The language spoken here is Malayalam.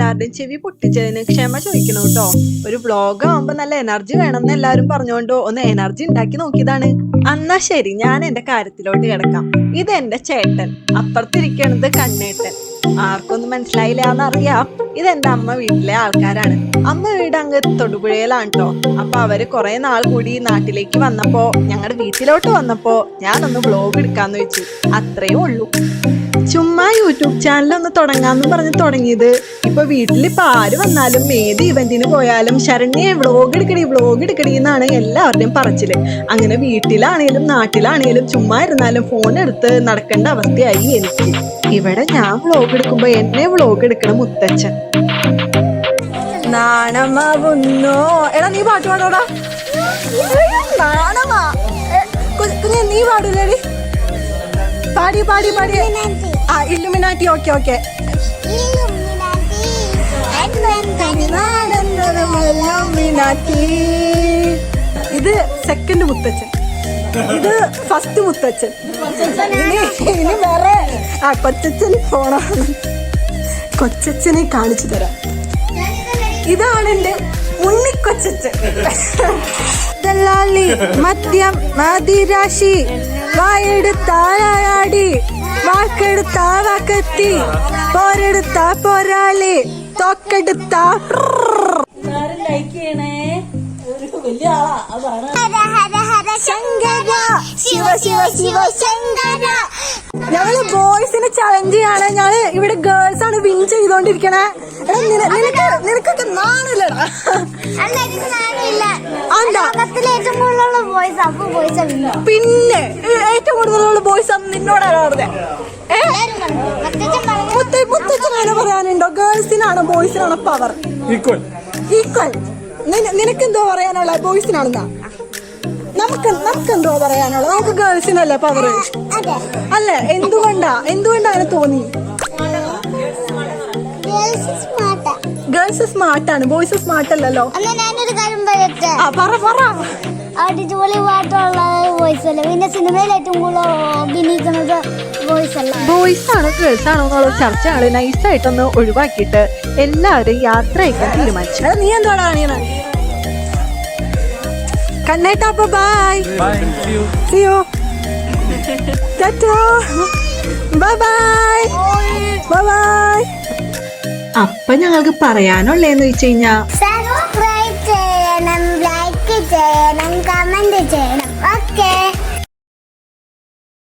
എല്ലാവരുടെയും ചെവി പൊട്ടിച്ചതിന് ക്ഷമ ചോദിക്കണം കേട്ടോ. ഒരു വ്ളോഗ് ആവുമ്പോ നല്ല എനർജി വേണമെന്ന് എല്ലാവരും പറഞ്ഞുകൊണ്ട് ഒന്ന് എനർജി ഉണ്ടാക്കി നോക്കിയതാണ്. എന്നാ ശരി, ഞാൻ എന്റെ കാര്യത്തിലോട്ട് കിടക്കാം. ഇത് എന്റെ ചേട്ടൻ, അപ്പുറത്തിരിക്കണത് കണ്ണേട്ടൻ. ആർക്കൊന്നും മനസ്സിലായില്ല എന്നറിയാം. ഇതെന്റെ അമ്മ വീട്ടിലെ ആൾക്കാരാണ്. അമ്മ വീട് അങ്ങ് തൊടുപുഴയിലാണ് കേട്ടോ. അപ്പൊ അവര് കുറെ നാൾ കൂടി നാട്ടിലേക്ക് വന്നപ്പോ, ഞങ്ങളുടെ വീട്ടിലോട്ട് വന്നപ്പോ ഞാനൊന്ന് വ്ളോഗ് എടുക്കാന്ന് വെച്ചു. അത്രയും ഉള്ളൂ. ചുമ്മാ യൂട്യൂബ് ചാനൽ ഒന്ന് തുടങ്ങാന്ന് പറഞ്ഞ് തുടങ്ങിയത്. ഇപ്പൊ വീട്ടിലിപ്പൊ ആര് വന്നാലും ഏത് ഇവന്റിന് പോയാലും ശരണ്യെ വ്ളോഗ് എടുക്കടി എന്നാണ് എല്ലാവരുടെയും പറച്ചില്. അങ്ങനെ വീട്ടിലാണേലും നാട്ടിലാണേലും ചുമ്മാ ഇരുന്നാലും ഫോൺ എടുത്ത് നടക്കേണ്ട അവസ്ഥയായി എനിക്ക്. ഇവിടെ ഞാൻ വ്ളോഗ് എടുക്കുമ്പോ എന്നെ വ്ളോഗ് എടുക്കണ മുത്തച്ഛൻ. നാണമാവുന്നോ എടാ, നീ പാട്ട് പാടോടാ. നാണമാ കുഞ്ഞെ, നീ പാടൂലേടി? പാടി പാടി പാടി. ആ, ഇല്ലുമിനാറ്റി. Okay okay. ഇത് സെക്കൻഡ് മുത്തച്ഛൻ, ഇത് ഫസ്റ്റ് മുത്തച്ഛൻ. ഇനി വേറെ കൊച്ചച്ഛൻ പോണാണ്. കൊച്ചച്ഛനെ കാണിച്ചു തരാം. ഇതാണ് എന്റെ ഉണ്ണിക്കൊച്ചച്ഛൻ. ദല്ലാളി മദ്യം മദിരാശി വായെടുത്താടി വാക്കെടുത്താ വാക്കെത്തി പോരെടുത്താ പോരാളി തോക്കെടുത്താ. ഞങ്ങള് ബോയ്സിന് ചലഞ്ച് ചെയ്യാണ്. ഞങ്ങള് ഇവിടെ ഗേൾസ് ആണ് വിൻ ചെയ്തോണ്ടിരിക്കണേ. നിനക്കൊക്കെ നാണില്ലടാ. പിന്നെ ഏറ്റവും കൂടുതലുള്ള ബോയ്സ് നിന്നോടാണ് പറഞ്ഞത്. മുത്തച്ഛനാണ് പറയാനുണ്ടോ? ഗേൾസിനാണോ ബോയ്സിനാണോ പവർ? ഈക്വൽ. നിനക്കെന്തോ പറയാനുള്ള? ബോയ്സിനാണെന്നാ. നമുക്കെന്തോ പറയാനുള്ളത്? നമുക്ക് ഗേൾസിനല്ലേ പവർ അല്ലേ? എന്തുകൊണ്ടാ അങ്ങനെ തോന്നി? ഗേൾസ് സ്മാർട്ടാണ്, ബോയ്സ് സ്മാർട്ട് അല്ലല്ലോ. ഞാനൊരു കാര്യം പറയട്ടെ. പറ. അടിപൊളി പാട്ടുള്ള വോയിസ് അല്ല, പിന്നെ സിനിമയിൽ ഏറ്റവും കൂടുതൽ അഭിനയിക്കുന്നത് വോയിസ് അല്ല. ബോയ്സ് ആണോ ഗേൾസ് ആണോ എന്നുള്ള ചർച്ചകള് നൈസായിട്ടൊന്ന് ഒഴിവാക്കിയിട്ട് എല്ലാവരും യാത്ര അയക്കാൻ തീരുമാനിച്ചു. നീ എന്താണ് കാണിയത്? കണ്ണേട്ടാ, ബൈ. See you. ബൈ. അപ്പൊ ഞങ്ങൾക്ക് പറയാനുള്ളതെന്ന് വെച്ച് കഴിഞ്ഞാ സബ്സ്ക്രൈബ് ചെയ്യണം, ലൈക്ക് ചെയ്യണം, കമന്റ് ചെയ്യണം.